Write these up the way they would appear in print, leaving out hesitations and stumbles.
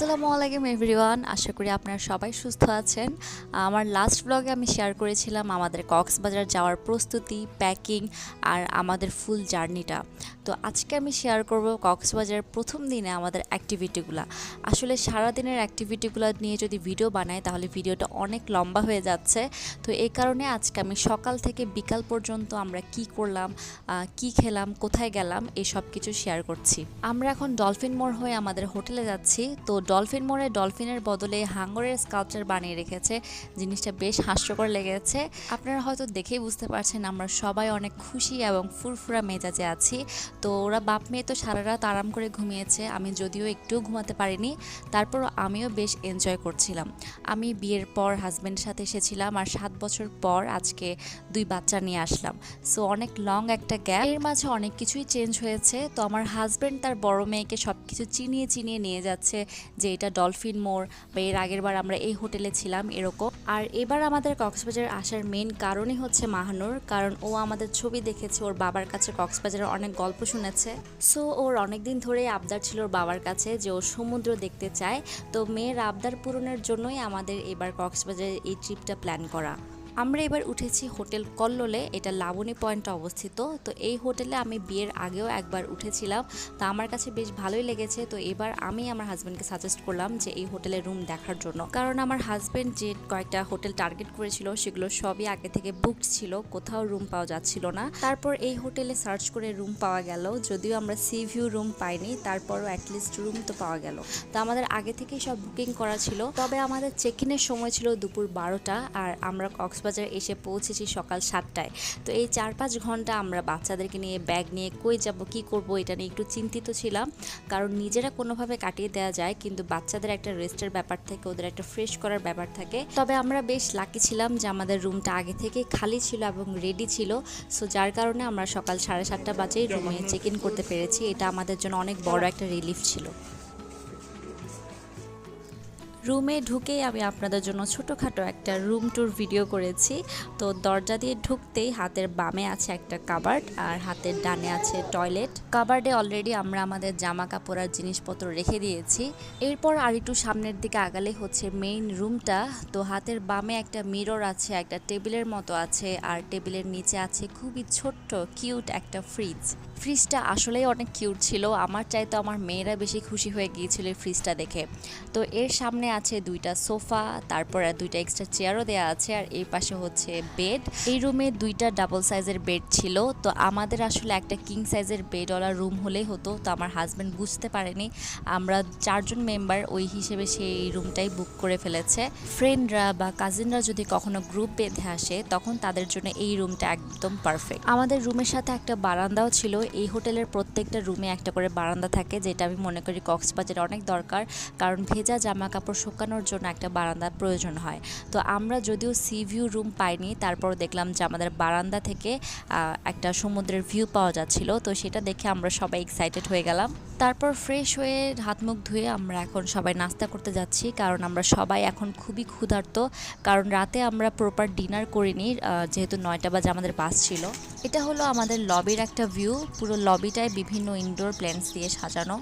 আসসালামু আলাইকুম এভরিওয়ান, আশা করি আপনারা সবাই সুস্থ আছেন। আমার লাস্ট ব্লগে আমি শেয়ার করেছিলাম আমাদের কক্সবাজার যাওয়ার প্রস্তুতি, প্যাকিং আর আমাদের ফুল জার্নিটা। তো আজকে আমি শেয়ার করব কক্সবাজারের প্রথম দিনে আমাদের অ্যাক্টিভিটিগুলো। আসলে সারাদিনের অ্যাক্টিভিটিগুলো নিয়ে যদি ভিডিও বানাই তাহলে ভিডিওটা অনেক লম্বা হয়ে যাচ্ছে। তো এই কারণে আজকে আমি সকাল থেকে বিকাল পর্যন্ত আমরা কি করলাম, কি খেলাম, কোথায় গেলাম এই সব কিছু শেয়ার করছি। আমরা এখন ডলফিন মোড় হয়ে আমাদের হোটেলে যাচ্ছি। তো ডলফিন মোড়ে ডলফিনের বদলে হাঙ্গরের স্কাল্পচার বানিয়ে রেখেছে, জিনিসটা বেশ হাস্যকর লেগেছে। আপনারা হয়তো দেখেই বুঝতে পারছেন আমরা সবাই অনেক খুশি এবং ফুরফুরা মেজাজে আছি। তো ওরা বাপ মেয়ে তো সারা রাত আরাম করে ঘুমিয়েছে, আমি যদিও একটুও ঘুমাতে পারিনি, তারপরও আমিও বেশ এনজয় করছিলাম। আমি বিয়ের পর হাজব্যান্ডের সাথে এসেছিলাম আর 7 বছর পর আজকে 2 বাচ্চা নিয়ে আসলাম। সো অনেক লং একটা গ্যাপ, এর মাঝে অনেক কিছুই চেঞ্জ হয়েছে। তো আমার হাজব্যান্ড তার বড় মেয়েকে সব কিছু চিনিয়ে চিনিয়ে নিয়ে যাচ্ছে যে এটা ডলফিন মোড়, বা এর আগের বার আমরা এই হোটেলে ছিলাম এরকম। আর এবার আমাদের কক্সবাজার আসার মেইন কারণই হচ্ছে মাহানুর, কারণ ও আমাদের ছবি দেখেছে, ওর বাবার কাছে কক্সবাজারের অনেক গল্প শুনেছে। সো ওর অনেকদিন ধরেই আবদার ছিল ওর বাবার কাছে যে ও সমুদ্র দেখতে চায়। তো মেয়ের আবদার পূরণের জন্যই আমাদের এবার কক্সবাজারের এই ট্রিপটা প্ল্যান করা। আমরা এবার উঠেছি হোটেল কল্লোলে, এটা লাবণী পয়েন্টে অবস্থিত। তো এই হোটেলে আমি বিয়ের আগেও একবার উঠেছিলাম, তো আমার কাছে বেশ ভালোই লেগেছে। তো এবার আমি আমার হাজব্যান্ডকে সাজেস্ট করলাম যে এই হোটেলে রুম দেখার জন্য, কারণ আমার হাজব্যান্ড যে কয়েকটা হোটেল টার্গেট করেছিল সেগুলো সবই আগে থেকে বুকড ছিল, কোথাও রুম পাওয়া যাচ্ছিল না। তারপর এই হোটেলে সার্চ করে রুম পাওয়া গেল, যদিও আমরা সি ভিউ রুম পাইনি, তারপরও অ্যাটলিস্ট রুম তো পাওয়া গেল। তো আমাদের আগে থেকেই সব বুকিং করা ছিল, তবে আমাদের চেক ইনের সময় ছিল দুপুর 12টা আর আমরা কক্সবাজার এসে পৌঁছেছি সকাল 7টায়। তো এই 4-5 ঘন্টা আমরা বাচ্চাদেরকে নিয়ে ব্যাগ নিয়ে কই যাব, কি করব, এটা নিয়ে একটু চিন্তিত ছিলাম। কারণ নিজেরা কোনোভাবে কাটিয়ে দেওয়া যায়, কিন্তু বাচ্চাদের একটা রেস্টের ব্যাপার থাকে, ওদের একটা ফ্রেশ করার ব্যাপার থাকে। তবে আমরা বেশ লাকি ছিলাম যে আমাদের রুমটা আগে থেকে খালি ছিল এবং রেডি ছিল। সো যার কারণে আমরা সকাল 7:30 বাজেই রুমে চেক ইন করতে পেরেছি। এটা আমাদের জন্য অনেক বড় একটা রিলিফ ছিল। রুমে ঢুকেই আমি আপনাদের জন্য ছোটোখাটো একটা রুম ট্যুর ভিডিও করেছি। তো দরজা দিয়ে ঢুকতেই হাতের বামে আছে একটা কাবার্ড আর হাতের ডানে আছে টয়লেট। কাবার্ডে অলরেডি আমরা আমাদের জামা কাপড় আর জিনিসপত্র রেখে দিয়েছি। এরপর আর একটু সামনের দিকে আগালে হচ্ছে মেইন রুমটা। তো হাতের বামে একটা মিরর আছে, একটা টেবিলের মতো আছে, আর টেবিলের নিচে আছে খুবই ছোট্ট কিউট একটা ফ্রিজ। ফ্রিজটা আসলেই অনেক কিউট ছিল, আমার চাইতে আমার মেয়েরা বেশি খুশি হয়ে গিয়েছিল এই ফ্রিজটা দেখে। তো এর সামনে আছে 2টা সোফা, তারপর 2টা এক্সট্রা চেয়ারও দেওয়া আছে, আর এই পাশে হচ্ছে বেড। এই রুমে 2টা ডাবল সাইজের বেড ছিল। তো আমাদের আসলে একটা কিং সাইজের বেডওয়ালা রুম হলেই হতো, তো আমার হাজব্যান্ড বুঝতে পারেনি, আমরা 4 জন মেম্বার ওই হিসেবে সেই রুমটাই বুক করে ফেলেছে। ফ্রেন্ডরা বা কাজিনরা যদি কখনো গ্রুপ বেঁধে আসে তখন তাদের জন্য এই রুমটা একদম পারফেক্ট। আমাদের রুমের সাথে একটা বারান্দাও ছিল। এই হোটেলের প্রত্যেকটা রুমে একটা করে বারান্দা থাকে, যেটা আমি মনে করি কক্সবাজারে অনেক দরকার, কারণ ভেজা জামা কাপড় শুকানোর জন্য একটা বারান্দার প্রয়োজন হয়। তো আমরা যদিও সি ভিউ রুম পাইনি, তারপর দেখলাম যে আমাদের বারান্দা থেকে একটা সমুদ্রের ভিউ পাওয়া যাচ্ছিল। তো সেটা দেখে আমরা সবাই এক্সাইটেড হয়ে গেলাম। তারপর ফ্রেশ হয়ে হাত মুখ ধুয়ে আমরা এখন সবাই নাস্তা করতে যাচ্ছি, কারণ আমরা সবাই এখন খুবই ক্ষুধার্ত, কারণ রাতে আমরা প্রপার ডিনার করিনি, যেহেতু 9টা বাজে আমাদের বাস ছিল। এটা হলো আমাদের লবির একটা ভিউ, পুরো লবিটায় বিভিন্ন ইনডোর প্ল্যান্টস দিয়ে সাজানো।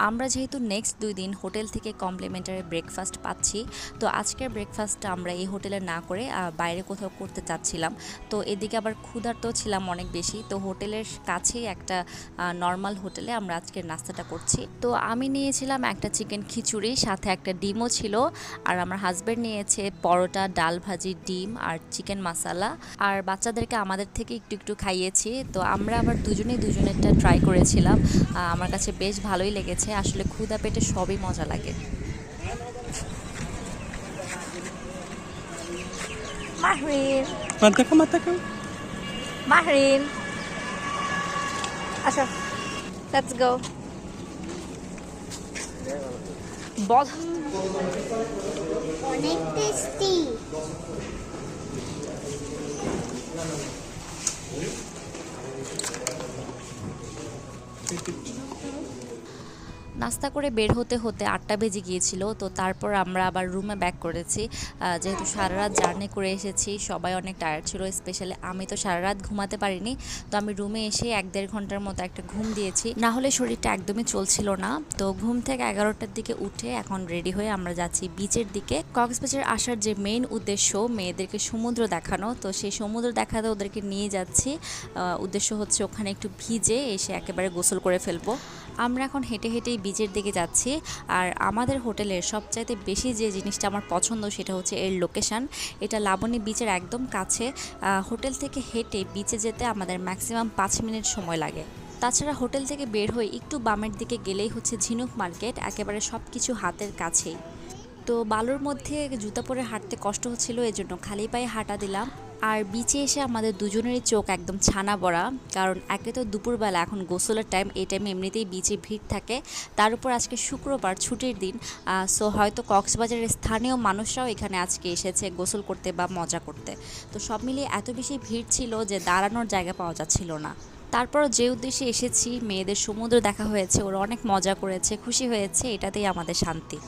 আমরা যেহেতু নেক্সট 2 দিন হোটেল থেকে কমপ্লিমেন্টারি ব্রেকফাস্ট পাচ্ছি, তো আজকের ব্রেকফাস্টটা আমরা এই হোটেলে না করে বাইরে কোথাও করতে চাচ্ছিলাম। তো এদিকে আবার ক্ষুধার্ত ছিলাম অনেক বেশি, তো হোটেলের কাছেই একটা নর্মাল হোটেলে আমরা আজকের নাস্তাটা করছি। তো আমি নিয়েছিলাম একটা চিকেন খিচুড়ি, সাথে একটা ডিমও ছিল, আর আমার হাজব্যান্ড নিয়েছে পরোটা, ডাল ভাজি, ডিম আর চিকেন মশলা, আর বাচ্চাদেরকে আমাদের থেকে একটু একটু খাইয়েছি। তো আমরা আবার দুজনেরটা ট্রাই করেছিলাম, আমার কাছে বেশ ভালোই লেগেছে। আসলে ক্ষুধা পেটে সবই মজা লাগে। মাহরিন, মাহরিন, আচ্ছা লেটস গো। বল, অনেক টেস্টি। নাস্তা করে বের হতে হতে ৮টা বেজে গিয়েছিল। তো তারপর আমরা আবার রুমে ব্যাক করেছি। যেহেতু সারা রাত জার্নি করে এসেছি, সবাই অনেক টায়ার্ড ছিল, স্পেশালি আমি তো সারা রাত ঘুমাতে পারিনি। তো আমি রুমে এসে ১-১.৫ ঘন্টার মতো একটা ঘুম দিয়েছি, না হলে শরীরটা একদমই চলছিল না। তো ঘুম থেকে ১১টার দিকে উঠে এখন রেডি হয়ে আমরা যাচ্ছি বিচের দিকে। কক্সবাজার আসার যে মেইন উদ্দেশ্য মেয়েদেরকে সমুদ্র দেখানো, তো সেই সমুদ্র দেখাতে ওদেরকে নিয়ে যাচ্ছি। উদ্দেশ্য হচ্ছে ওখানে একটু ভিজে এসে একেবারে গোসল করে ফেলবো। আমরা এখন হেঁটে হেঁটেই বিচের দিকে যাচ্ছি। আর আমাদের হোটেলের সবচাইতে বেশি যে জিনিসটা আমার পছন্দ সেটা হচ্ছে এর লোকেশান। এটা লাবণী বিচের একদম কাছে। হোটেল থেকে হেঁটে বিচে যেতে আমাদের ম্যাক্সিমাম ৫ মিনিট সময় লাগে। তাছাড়া হোটেল থেকে বের হয়ে একটু বামের দিকে গেলেই হচ্ছে ঝিনুক মার্কেট, একেবারে সব কিছু হাতের কাছেই। তো বালুর মধ্যে জুতা পরে হাঁটতে কষ্ট হচ্ছিল, এজন্য খালি পায়ে হাঁটা দিলাম। আর বিচে এসে আমাদের দুজনেরই চোখ একদম ছানা বড়া, কারণ একে তো দুপুরবেলা এখন গোসলের টাইম, এই টাইমে এমনিতেই বিচে ভিড় থাকে, তার উপর আজকে শুক্রবার ছুটির দিন। সো হয়তো কক্সবাজারের স্থানীয় মানুষরাও এখানে আজকে এসেছে গোসল করতে বা মজা করতে। তো সব মিলিয়ে এত বেশি ভিড় ছিল যে দাঁড়ানোর জায়গা পাওয়া যাচ্ছিল না। তারপর যে উদ্দেশ্যে এসেছি, মেয়েদের সমুদ্র দেখা হয়েছে, ওরা অনেক মজা করেছে, খুশি হয়েছে, এটাতেই আমাদের শান্তি।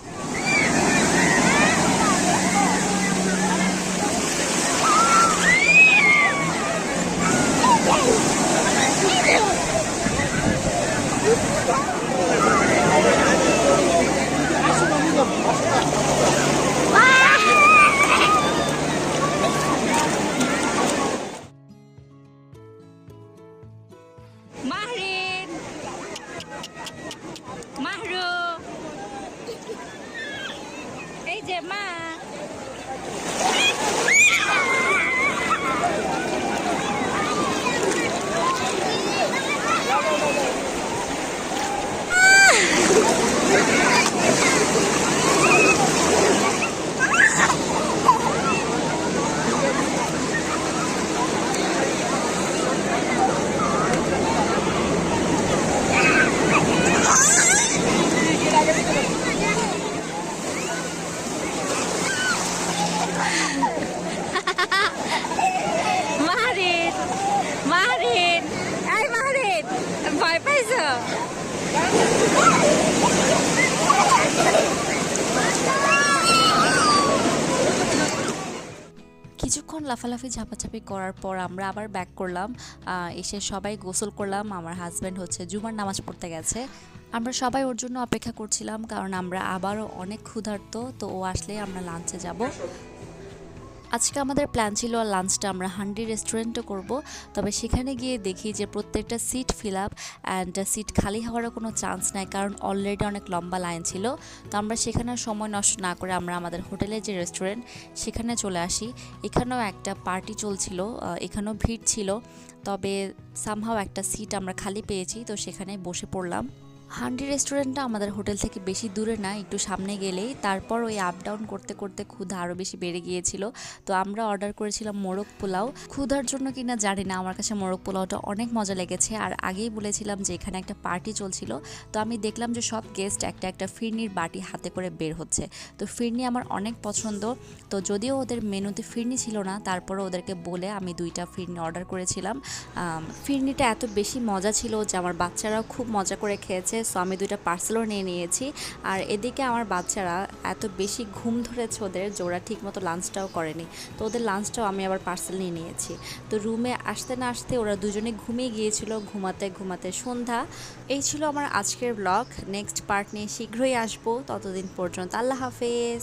মাহরিন, মাহরু, এই যে মা। মাহরিন, মাহরিন, এই মাহরিন, ভয় পাইছো? কিছুক্ষণ লাফালাফি ঝাপাঝাপি করার পর আমরা আবার ব্যাক করলাম। এসে সবাই গোসল করলাম। আমার হাজব্যান্ড হচ্ছে জুমার নামাজ পড়তে গেছে। আমরা সবাই ওর জন্য অপেক্ষা করছিলাম, কারণ আমরা আবারও অনেক ক্ষুধার্ত। তো ও আসলে আমরা লাঞ্চে যাব। আজকে আমাদের প্ল্যান ছিল লাঞ্চটা আমরা হান্ডি রেস্টুরেন্টে করব, তবে সেখানে গিয়ে দেখি যে প্রত্যেকটা seat fill up and seat খালি হওয়ারও কোনো চান্স নাই, কারণ অলরেডি অনেক লম্বা লাইন ছিল। তো আমরা সেখানে সময় নষ্ট না করে আমরা আমাদের হোটেলের যে রেস্টুরেন্ট সেখানে চলে আসি। এখানেও একটা পার্টি চলছিল, এখানেও ভিড় ছিল, তবে সামহাও একটা সিট আমরা খালি পেয়েছি, তো সেখানে বসে পড়লাম। হান্ডি রেস্টুরেন্টটা আমাদের হোটেল থেকে বেশি দূরে না, একটু সামনে গেলেই। তারপর ওই আপ ডাউন করতে করতে ক্ষুধা আরও বেশি বেড়ে গিয়েছিল। তো আমরা অর্ডার করেছিলাম মোরগ পোলাও। ক্ষুধার জন্য কিনা জানি না, আমার কাছে মোরগ পোলাওটা অনেক মজা লেগেছে। আর আগেই বলেছিলাম যে এখানে একটা পার্টি চলছিল, তো আমি দেখলাম যে সব গেস্ট একটা একটা ফিরনির বাটি হাতে করে বের হচ্ছে। তো ফিরনি আমার অনেক পছন্দ। তো যদিও ওদের মেনুতে ফিরনি ছিল না, তারপরে ওদেরকে বলে আমি 2টা ফিরনি অর্ডার করেছিলাম। ফিরনিটা এত বেশি মজা ছিল যে আমার বাচ্চারাও খুব মজা করে খেয়েছে। সো আমি 2টা পার্সেলও নিয়ে নিয়েছি। আর এদিকে আমার বাচ্চারা এত বেশি ঘুম ধরেছে ওদের যে ওরা ঠিকমতো লাঞ্চটাও করেনি, তো ওদের লাঞ্চটাও আমি আবার পার্সেল নিয়ে নিয়েছি। তো রুমে আসতে না আসতে ওরা দুজনে ঘুমিয়ে গিয়েছিল, ঘুমাতে ঘুমাতে সন্ধ্যা। এই ছিল আমার আজকের ব্লগ। নেক্সট পার্ট নিয়ে শীঘ্রই আসবো, ততদিন পর্যন্ত আল্লাহ হাফেজ।